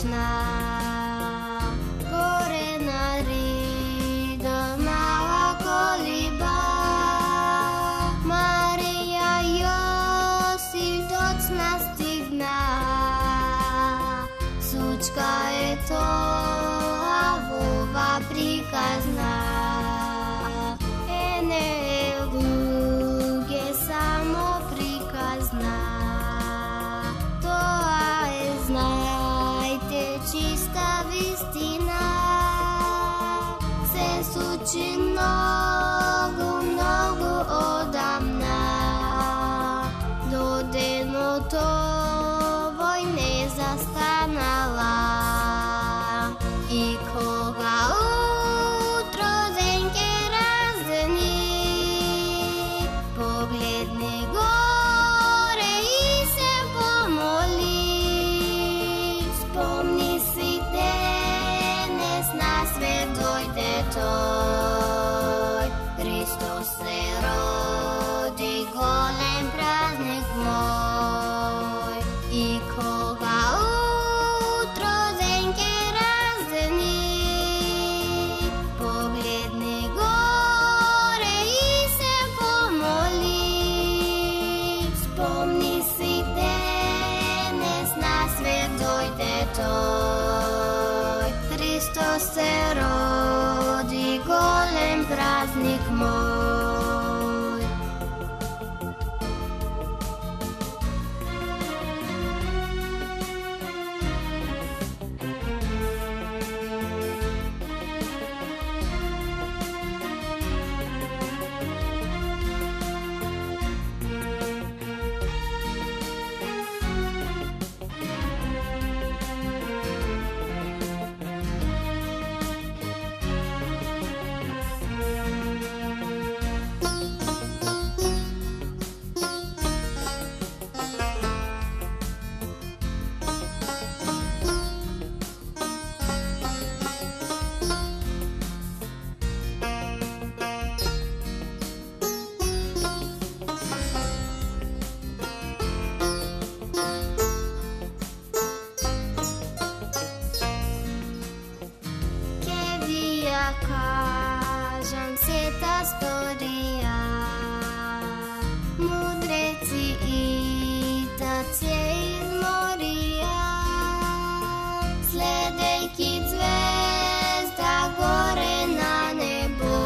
почна. Горе на рида мала колиба, Марија Јосиф доцна стигна. Сучка е тоа вова приказна. Не е луѓе само приказна. Тоа е, знајте, чиста вистина. Се случи многу, многу одамна. До денот овој не застанала. И кога утро ден ке раздени, погледни горе и се помоли. Спомни си денес на свет дојде тој. Христос се роди, голем празник мој. И кога утро ден ке раздени, погледни горе и се помоли. Спомни си денес на свет дојде тој. Христос се роди, голем празник мој. Кажам сета сторија, мудреци и таци изморија, следејќи звезда горе на небо,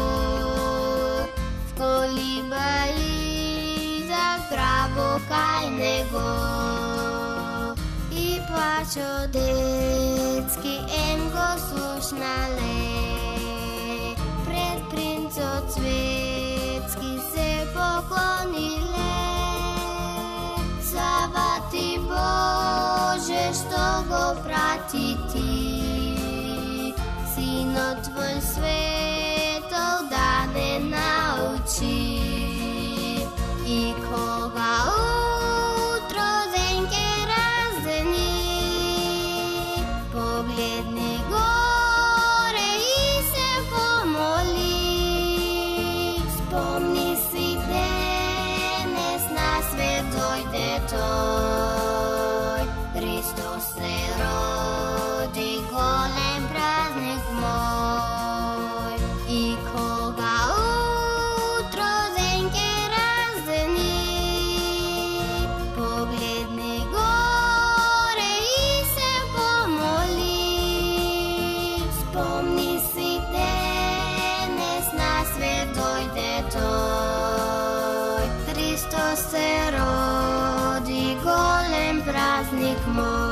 вколиба и за грабо кај него. И плачо детски ем го слушнале, пред принцот светски се поклониле. Слава ти Боже што го прати ти, синот твој светол да не научи. И кога утро ден ке раздени, погледни горе и се помоли. Спомни си денес на свет дојде тој. Христос се роди, голем празник мој. И кога утро ден ке раздени, погледни горе и се помоли. Спомни си денес на свет дојде тој. Христос се роди, голем празник мој.